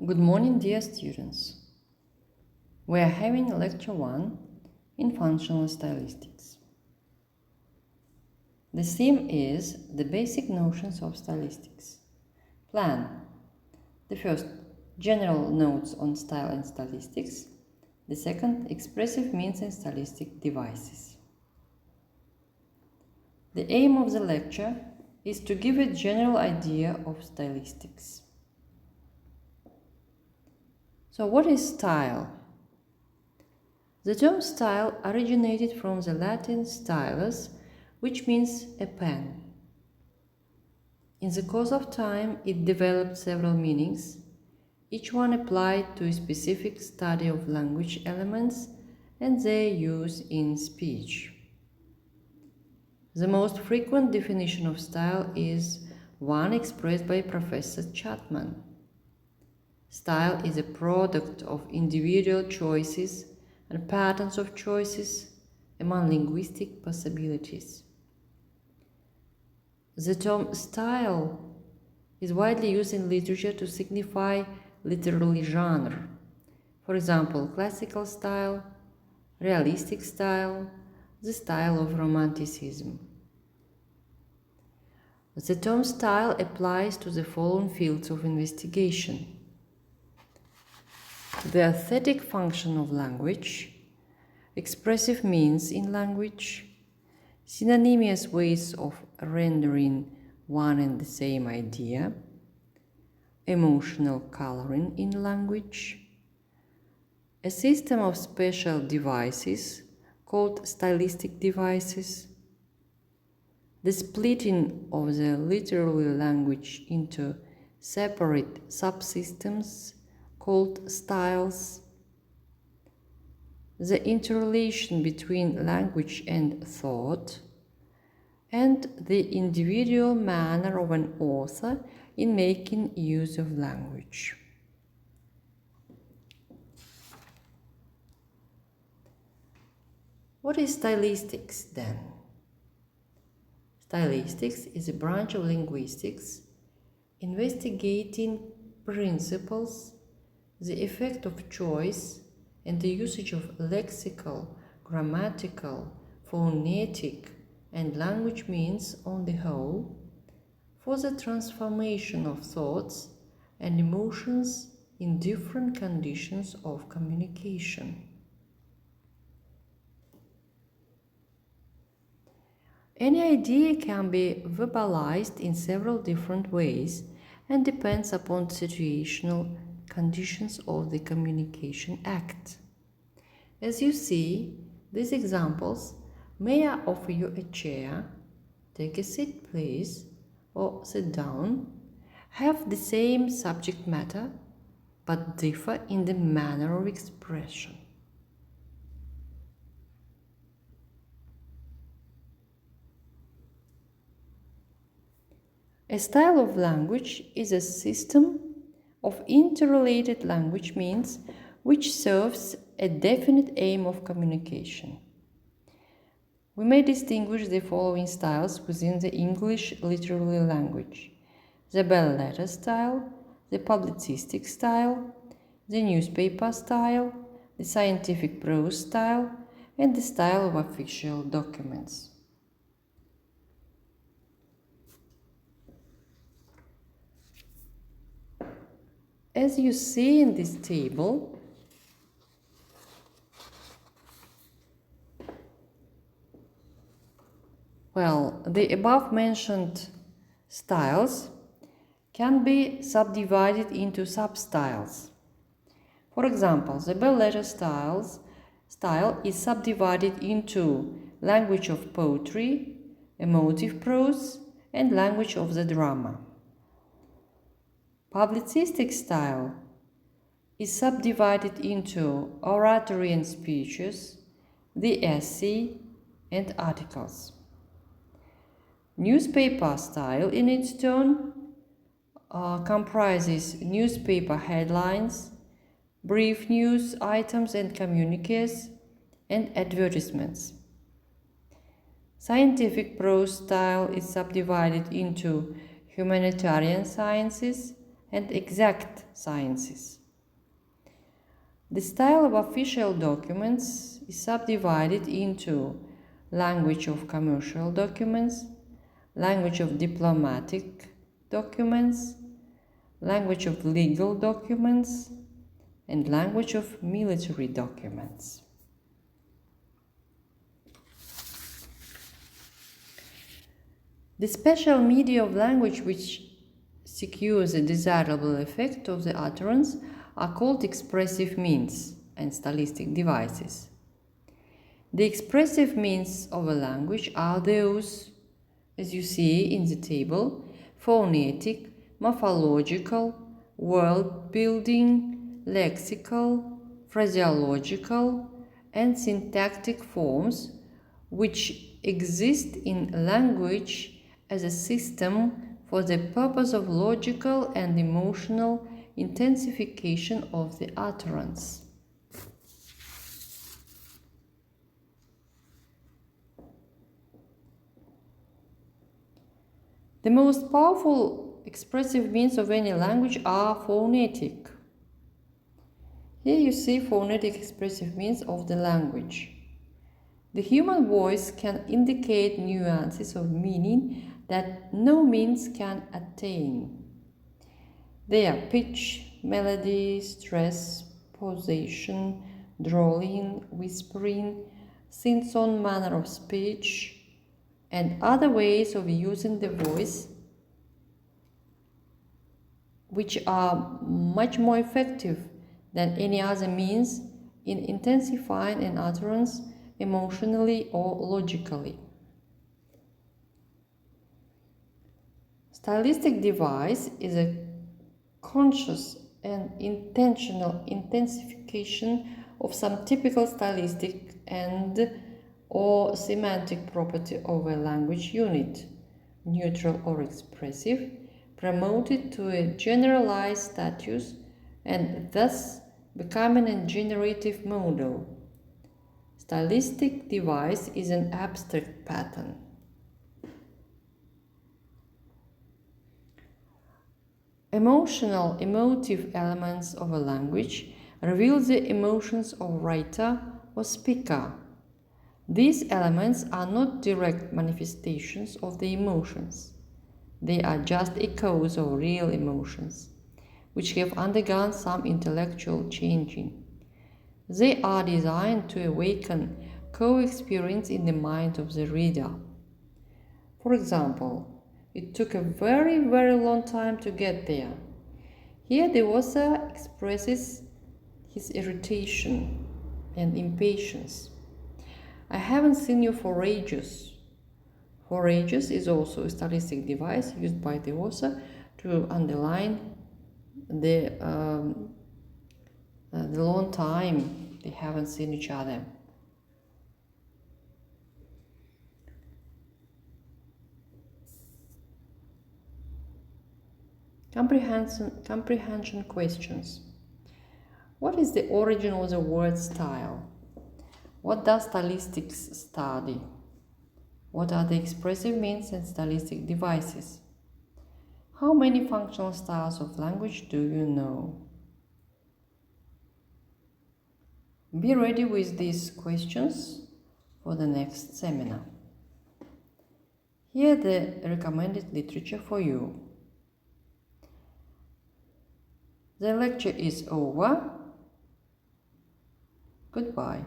Good morning, dear students. We are having lecture 1 in functional stylistics. The theme is the basic notions of stylistics. Plan. The first, general notes on style and stylistics. The second, expressive means and stylistic devices. The aim of the lecture is to give a general idea of stylistics. So what is style? The term style originated from the Latin stylus, which means a pen. In the course of time, it developed several meanings, each one applied to a specific study of language elements and their use in speech. The most frequent definition of style is one expressed by Professor Chapman. Style is a product of individual choices and patterns of choices among linguistic possibilities. The term style is widely used in literature to signify literary genre. For example, classical style, realistic style, the style of Romanticism. The term style applies to the following fields of investigation: the aesthetic function of language, expressive means in language, synonymous ways of rendering one and the same idea, emotional coloring in language, a system of special devices called stylistic devices, the splitting of the literary language into separate subsystems called styles, the interrelation between language and thought, and the individual manner of an author in making use of language. What is stylistics then? Stylistics is a branch of linguistics investigating principles, the effect of choice, and the usage of lexical, grammatical, phonetic, and language means on the whole for the transformation of thoughts and emotions in different conditions of communication. Any idea can be verbalized in several different ways and depends upon situational conditions of the communication act. As you see, these examples: may I offer you a chair? Take a seat, please, or sit down, have the same subject matter but differ in the manner of expression. A style of language is a system of interrelated language means which serves a definite aim of communication. We may distinguish the following styles within the English literary language: the bell-letter style, the publicistic style, the newspaper style, the scientific prose style, and the style of official documents. As you see in this table, the above-mentioned styles can be subdivided into substyles. For example, the bell-letter style is subdivided into language of poetry, emotive prose, and language of the drama. Publicistic style is subdivided into oratory and speeches, the essay, and articles. Newspaper style, in its turn, comprises newspaper headlines, brief news items and communiques, and advertisements. Scientific prose style is subdivided into humanitarian sciences, and exact sciences. The style of official documents is subdivided into language of commercial documents, language of diplomatic documents, language of legal documents, and language of military documents. The special media of language which secures a desirable effect of the utterance are called expressive means and stylistic devices. The expressive means of a language are those, as you see in the table, phonetic, morphological, word-building, lexical, phraseological, and syntactic forms which exist in language as a system for the purpose of logical and emotional intensification of the utterance. The most powerful expressive means of any language are phonetic. Here you see phonetic expressive means of the language. The human voice can indicate nuances of meaning that no means can attain. They are pitch, melody, stress, posation, drawling, whispering, sing-song manner of speech, and other ways of using the voice which are much more effective than any other means in intensifying an utterance emotionally or logically. Stylistic device is a conscious and intentional intensification of some typical stylistic and or semantic property of a language unit, neutral or expressive, promoted to a generalized status and thus becoming a generative model. Stylistic device is an abstract pattern. Emotive elements of a language reveal the emotions of writer or speaker. These elements are not direct manifestations of the emotions. They are just echoes of real emotions, which have undergone some intellectual changing. They are designed to awaken co-experience in the mind of the reader. For example, it took a very, very long time to get there. Here the author expresses his irritation and impatience. I haven't seen you for ages. For ages is also a stylistic device used by the author to underline the long time they haven't seen each other. Comprehension questions. What is the origin of the word style? What does stylistics study? What are the expressive means and stylistic devices? How many functional styles of language do you know? Be ready with these questions for the next seminar. Here the recommended literature for you. The lecture is over. Goodbye.